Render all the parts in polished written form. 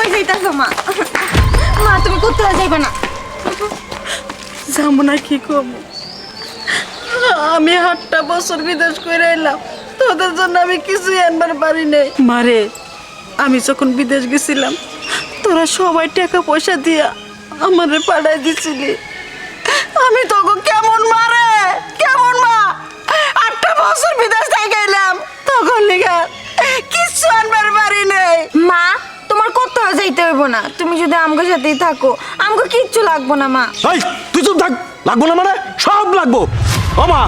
কই যাইতাছো মা? মা তুমি কোথাও যাইবা না। যাবো না কি করবো? আমি 8টা বছর বিদেশ করে এলাম, তোদের জন্য আমি কিছুই আনবার পারি নাই। মারে, আমি যখন বিদেশ গেছিলাম তোরা সবাই টাকা পয়সা দিয়া আমারে পাঠাই দিছিলি। আমি তোকে কেমন মারে, কেমন মা 8টা বছর বিদেশ থেকে এলাম, তখন লিগা কিছু আনবার পারি নাই। মা তোমার কোথাও যাইতে হইব না, তুমি যদি আমগো সাথেই থাকো আমগো কিচ্ছু লাগবো না মা। এই তুই চুপ থাক। লাগবো না মানে সব লাগবো। ও মা,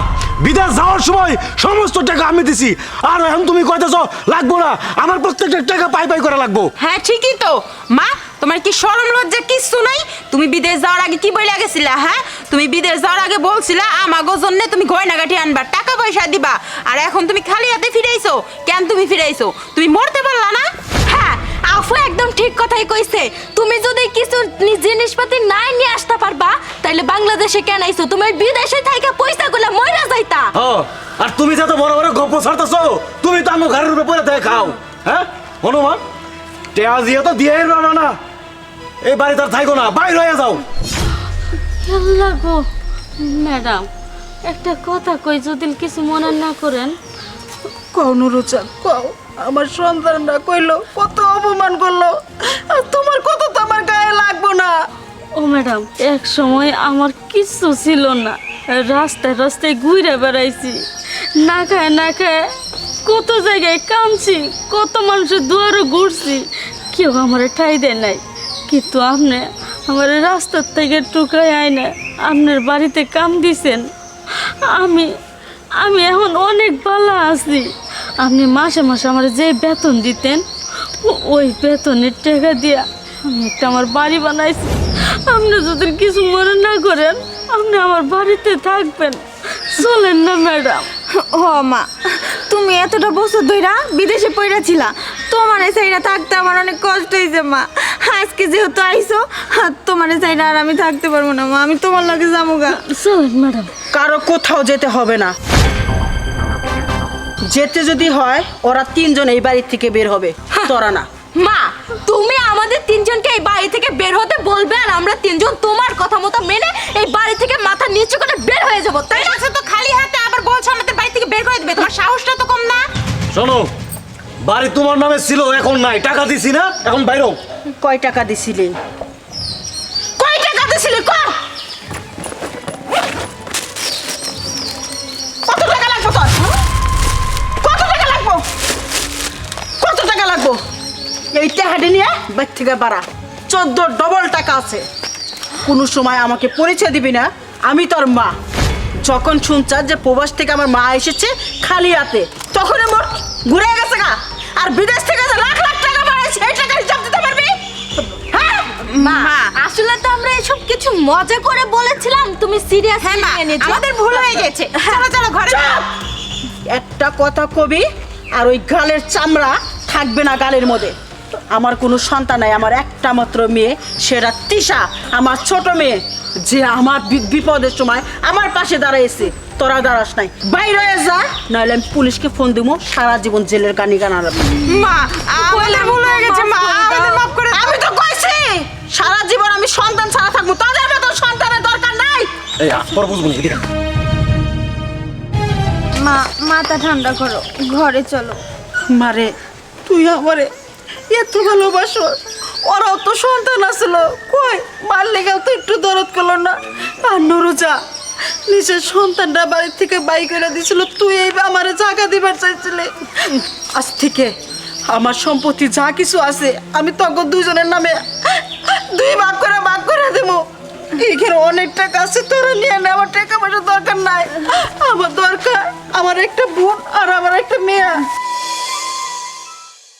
বিদেশ যাওয়ার সময় সমস্ত টাকা আমি দিছি, আর এখন তুমি কইতেছ লাগবো না। আমার প্রত্যেকটা টাকা পাই পাই করে লাগবো। হ্যাঁ ঠিকই তো মা, তোমার কি শরম লজ্জা কিছু নাই? তুমি বিদেশ যাওয়ার আগে কি বইলা গেছিলা? হ্যাঁ, তুমি বিদেশ যাওয়ার আগে বলছিলা আমাগো জন্য তুমি গয়নাগাটি আনবা, টাকা পয়সা দিবা, আর এখন তুমি খালি হাতে ফিরাইছো। কেন তুমি ফিরাইছো? তুমি মরতে পারলা না? হ্যাঁ আফু একদম ঠিক কথাই কইছে। তুমি যদি কিছু জিনিসপাতি নাই নিয়ে আসতে পারবা তাইলে বাংলাদেশে কেন আইছো? তুমি বিদেশে থাইকা পয়সা গুলা মইরা যাইতা। আর তুমি যত বড় বড় গপ্প ছাড়তেছ, তুমি তো আমার ঘরের উপরে পড়ে থেকে খাও। হ্যাঁ হনুমান, টেয়া দিয়ে তো দিয়ে না, এই বাড়িতে আর থাইকো না, বাইরে হয়ে যাও। আল্লাহ গো ম্যাডাম, একটা কথা কই যদি কিছু মনে না করেন। কও নুরুজা, কও। আমার সন্তানরা কইলো কত অপমান করলো, আর তোমার কত তো আমার গায়ে লাগবো না। ও ম্যাডাম, এক সময় আমার কিচ্ছু ছিল না, রাস্তায় রাস্তায় ঘুরে বেড়াইছি, না খায় না খায় কত জায়গায় কামছি, কত মানুষের দুয়ারও ঘুরছি, কেউ আমার ঠাই দেয় নাই। কিন্তু আপনি আমার রাস্তার থেকে টুকাই আইনে আপনার বাড়িতে কাম দিছেন। আমি আমি এখন অনেক ভালো আছি। আপনি মাসে মাসে আমার যে বেতন দিতেন ওই বেতনের টাকা দিয়া আমি একটা আমার বাড়ি বানাইছি। আপনি যদি কিছু মনে না করেন, আপনি আমার বাড়িতে থাকবেন, চলেন না ম্যাডাম। ও মা, তুমি এতটা বছর ধইরা বিদেশে পইরা ছিলা, তোমার সাইরা থাকতে আমার অনেক কষ্ট হইছে মা। আজকে যেহেতু আইছো, তোমার সাইরা আর আমি থাকতে পারবো না মা, আমি তোমার লগে যামুগা। চলেন ম্যাডাম। কারো কোথাও যেতে হবে না, যেতে যদি হয় ওরা 3জন এই বাড়ি থেকে বের হবে, তোরা না। মা তুমি আমাদের 3জনকে এই বাড়ি থেকে বের হতে বলবে, আর আমরা 3জন তোমার কথা মতো মেনে এই বাড়ি থেকে মাথা নিচু করে বের হয়ে যাবো, তাই না? তো খালি হাতে আবার বলছো আমাদের বাড়ি থেকে বের করে দিবে, তোমার সাহসটা তো কম না। শোনো, বাড়ি তোমার নামে ছিল, এখন নাই, টাকা দিছি না, এখন বাইরো। কয় টাকা দিছিলি? কয় টাকা দিছিলি কর? কত টাকা লাগবে তোর? কত টাকা লাগবে? কত টাকা লাগবে? এই টাকাটি নিয়ে বাইর থেকে বাড়া, 14 ডবল টাকা আছে। কোনো সময় আমাকে পরিচয় দিবি না, আমি তোর মা। যখন শুনছাস যে প্রবাস থেকে আমার মা এসেছে খালি হাতে, তখন মোর ঘুরে গেছে গা। আর বিদেশ থেকে যে লাখ লাখ টাকা বাড়াইছে, এই টাকা হিসাব দিতে পারবি? হ্যাঁ মা আসলে তো আমরা এসব কিছু মজা করে বলেছিলাম, তুমি সিরিয়াস নিয়ে নিয়েছো। আমাদের ভুল হয়ে গেছে, চলো চলো ঘরে যাও। একটা কথা কবি, আর ওই গালের চামড়া থাকবে না গালের মধ্যে। আমার কোনো সন্তান নাই, আমার একটা মাত্র মেয়ে, সেটা তিশা, আমার ছোট মেয়ে, যে আমার বিপদের সময় আমার পাশে দাঁড়াইছে। তোরা দাঁড়াস নাই, বাইরে হয়ে যা, নাহলে আমি পুলিশকে ফোন দিব, সারা জীবন জেলের গানি গানার। মা আমাদের ভুল হয়ে গেছে, মা আমাদের মাফ করে দাও। আমি তো কইছি সারা জীবন আমি সন্তান ছাড়া থাকবো, তাদের মতো সন্তানের দরকার নাই। এই পর বুঝবো না, এদিকে। মা মাথা ঠান্ডা করো, ঘরে চলো। মারে, তুই আমারে এত ভালোবাসো, ওরাও তো সন্তান আসলো, কই মার লেগেও তো একটু দরদ করলো না। আর নুরুজা নিজের সন্তানটা বাড়ি থেকে বাই করে দিছিল, তুই এই আমারে জায়গা দিবার চাইছিলে। আজ থেকে আমার সম্পত্তি যা কিছু আছে আমি তখন 2জনের নামে 2 ভাগ করে দেবো। এখানে অনেক টাকা আছে, তোরা নিয়ে নে, আমার টাকা পয়সা দরকার নাই। আমার দরকার আমার একটা বোন আর আমার একটা মেয়ে।